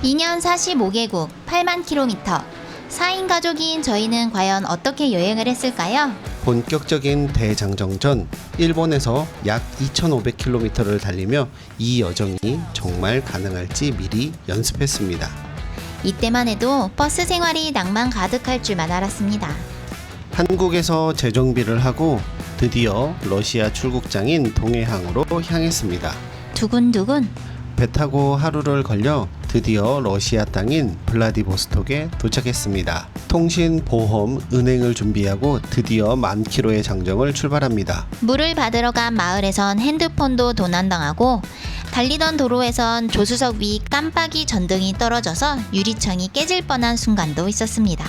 2년 45개국, 8만 킬로미터. 4인 가족인 저희는 과연 어떻게 여행을 했을까요? 본격적인 대장정 전 일본에서 약 2,500km를 달리며 이 여정이 정말 가능할지 미리 연습했습니다. 이때만 해도 버스 생활이 낭만 가득할 줄만 알았습니다. 한국에서 재정비를 하고 드디어 러시아 출국장인 동해항으로 향했습니다. 두근두근. 배 타고 하루를 걸려 드디어 러시아 땅인 블라디보스톡에 도착했습니다. 통신, 보험, 은행을 준비하고 드디어 10,000km의 장정을 출발합니다. 물을 받으러 간 마을에선 핸드폰도 도난당하고 달리던 도로에선 조수석 위 깜빡이 전등이 떨어져서 유리창이 깨질 뻔한 순간도 있었습니다.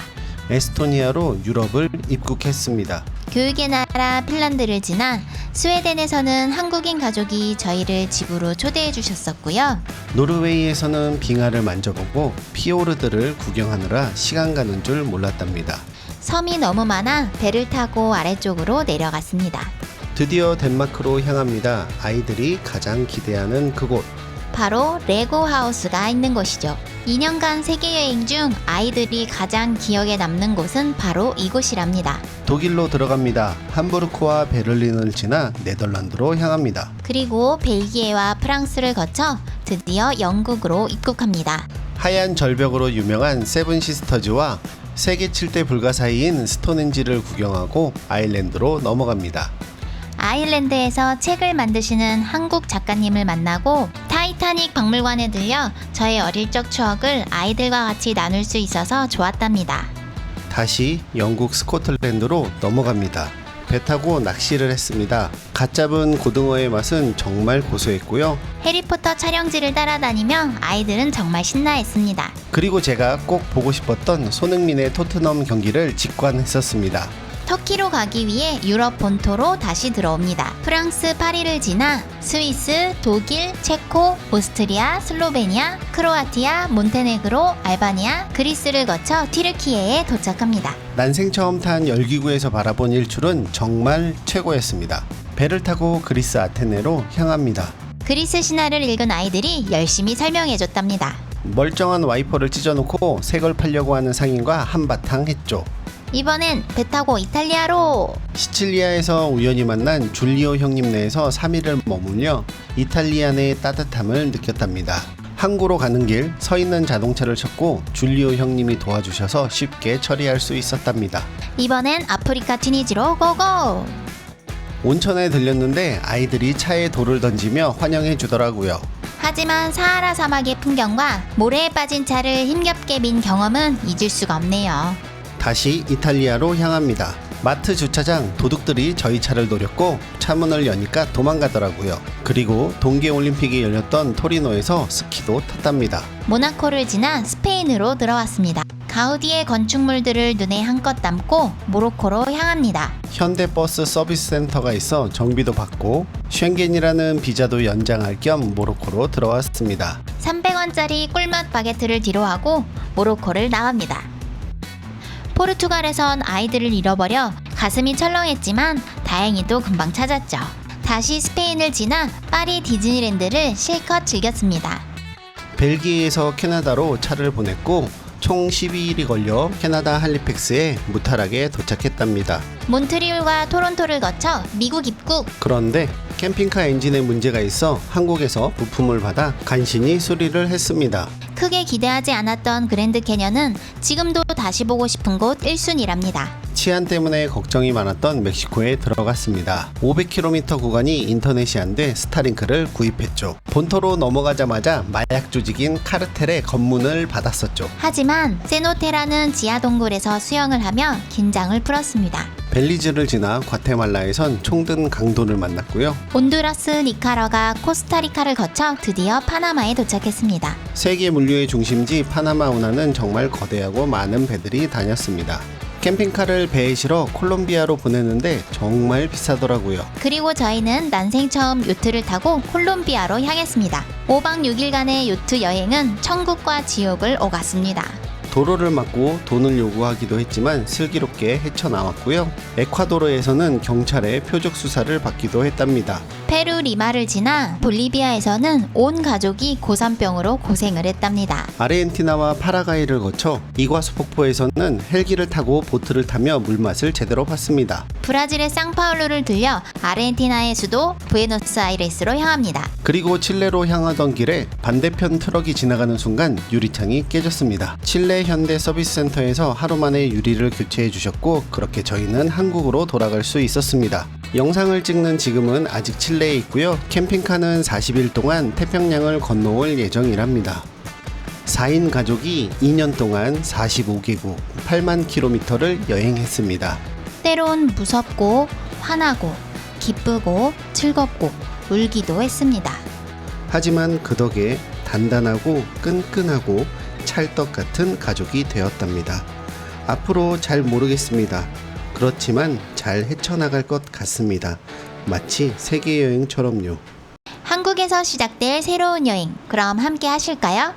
에스토니아로 유럽을 입국했습니다. 교육의 나라 핀란드를 지나 스웨덴에서는 한국인 가족이 저희를 집으로 초대해 주셨었고요. 노르웨이에서는 빙하를 만져보고 피오르드를 구경하느라 시간 가는 줄 몰랐답니다. 섬이 너무 많아 배를 타고 아래쪽으로 내려갔습니다. 드디어 덴마크로 향합니다. 아이들이 가장 기대하는 그곳. 바로 레고 하우스가 있는 곳이죠. 2년간 세계여행 중 아이들이 가장 기억에 남는 곳은 바로 이곳이랍니다. 독일로 들어갑니다. 함부르크와 베를린을 지나 네덜란드로 향합니다. 그리고 벨기에와 프랑스를 거쳐 드디어 영국으로 입국합니다. 하얀 절벽으로 유명한 세븐시스터즈와 세계 7대 불가사의인 스톤헨지를 구경하고 아일랜드로 넘어갑니다. 아일랜드에서 책을 만드시는 한국 작가님을 만나고 타이타닉 박물관에 들려 저의 어릴 적 추억을 아이들과 같이 나눌 수 있어서 좋았답니다. 다시 영국 스코틀랜드로 넘어갑니다. 배 타고 낚시를 했습니다. 갓 잡은 고등어의 맛은 정말 고소했고요. 해리포터 촬영지를 따라다니며 아이들은 정말 신나했습니다. 그리고 제가 꼭 보고 싶었던 손흥민의 토트넘 경기를 직관했었습니다. 터키로 가기 위해 유럽 본토로 다시 들어옵니다. 프랑스 파리를 지나 스위스, 독일, 체코, 오스트리아, 슬로베니아, 크로아티아, 몬테네그로, 알바니아, 그리스를 거쳐 튀르키예에 도착합니다. 난생 처음 탄 열기구에서 바라본 일출은 정말 최고였습니다. 배를 타고 그리스 아테네로 향합니다. 그리스 신화를 읽은 아이들이 열심히 설명해줬답니다. 멀쩡한 와이퍼를 찢어놓고 새 걸 팔려고 하는 상인과 한바탕 했죠. 이번엔 배 타고 이탈리아로! 시칠리아에서 우연히 만난 줄리오 형님 네에서 3일을 머물며 이탈리아 내의 따뜻함을 느꼈답니다. 항구로 가는 길 서 있는 자동차를 찾고 줄리오 형님이 도와주셔서 쉽게 처리할 수 있었답니다. 이번엔 아프리카 튀니지로 고고! 온천에 들렸는데 아이들이 차에 돌을 던지며 환영해 주더라고요. 하지만 사하라 사막의 풍경과 모래에 빠진 차를 힘겹게 민 경험은 잊을 수가 없네요. 다시 이탈리아로 향합니다. 마트 주차장 도둑들이 저희 차를 노렸고 차 문을 여니까 도망가더라고요. 그리고 동계올림픽이 열렸던 토리노에서 스키도 탔답니다. 모나코를 지나 스페인으로 들어왔습니다. 가우디의 건축물들을 눈에 한껏 담고 모로코로 향합니다. 현대버스 서비스 센터가 있어 정비도 받고 쉔겐이라는 비자도 연장할 겸 모로코로 들어왔습니다. 300원짜리 꿀맛 바게트를 뒤로하고 모로코를 나갑니다. 포르투갈에선 아이들을 잃어버려 가슴이 철렁했지만 다행히도 금방 찾았죠. 다시 스페인을 지나 파리 디즈니랜드를 실컷 즐겼습니다. 벨기에에서 캐나다로 차를 보냈고 총 12일이 걸려 캐나다 할리팩스에 무탈하게 도착했답니다. 몬트리올과 토론토를 거쳐 미국 입국. 그런데 캠핑카 엔진에 문제가 있어 한국에서 부품을 받아 간신히 수리를 했습니다. 크게 기대하지 않았던 그랜드 캐년은 지금도 다시 보고 싶은 곳 1순위랍니다. 치안 때문에 걱정이 많았던 멕시코에 들어갔습니다. 500km 구간이 인터넷이 안 돼 스타링크를 구입했죠. 본토로 넘어가자마자 마약 조직인 카르텔의 검문을 받았었죠. 하지만 세노테라는 지하 동굴에서 수영을 하며 긴장을 풀었습니다. 벨리즈를 지나 과테말라에선 총든 강도를 만났고요. 온두라스, 니카라과, 코스타리카를 거쳐 드디어 파나마에 도착했습니다. 세계 물류의 중심지 파나마 운하는 정말 거대하고 많은 배들이 다녔습니다. 캠핑카를 배에 실어 콜롬비아로 보냈는데 정말 비싸더라고요. 그리고 저희는 난생 처음 요트를 타고 콜롬비아로 향했습니다. 5박 6일간의 요트 여행은 천국과 지옥을 오갔습니다. 도로를 막고 돈을 요구하기도 했지만 슬기롭게 헤쳐나왔고요. 에콰도르에서는 경찰의 표적 수사를 받기도 했답니다. 페루 리마를 지나 볼리비아에서는 온 가족이 고산병으로 고생을 했답니다. 아르헨티나와 파라과이를 거쳐 이과수 폭포에서는 헬기를 타고 보트를 타며 물맛을 제대로 봤습니다. 브라질의 상파울루를 들려 아르헨티나의 수도 부에노스아이레스로 향합니다. 그리고 칠레로 향하던 길에 반대편 트럭이 지나가는 순간 유리창이 깨졌습니다. 칠레 현대 서비스 센터에서 하루 만에 유리를 교체해 주셨고 그렇게 저희는 한국으로 돌아갈 수 있었습니다. 영상을 찍는 지금은 아직 칠레에 있고요. 캠핑카는 40일 동안 태평양을 건너올 예정이랍니다. 4인 가족이 2년 동안 45개국 8만 킬로미터를 여행했습니다. 때론 무섭고 화나고 기쁘고 즐겁고 울기도 했습니다. 하지만 그 덕에 단단하고 끈끈하고 찰떡 같은 가족이 되었답니다. 앞으로 잘 모르겠습니다. 그렇지만 잘 헤쳐나갈 것 같습니다. 마치 세계여행처럼요. 한국에서 시작될 새로운 여행, 그럼 함께 하실까요?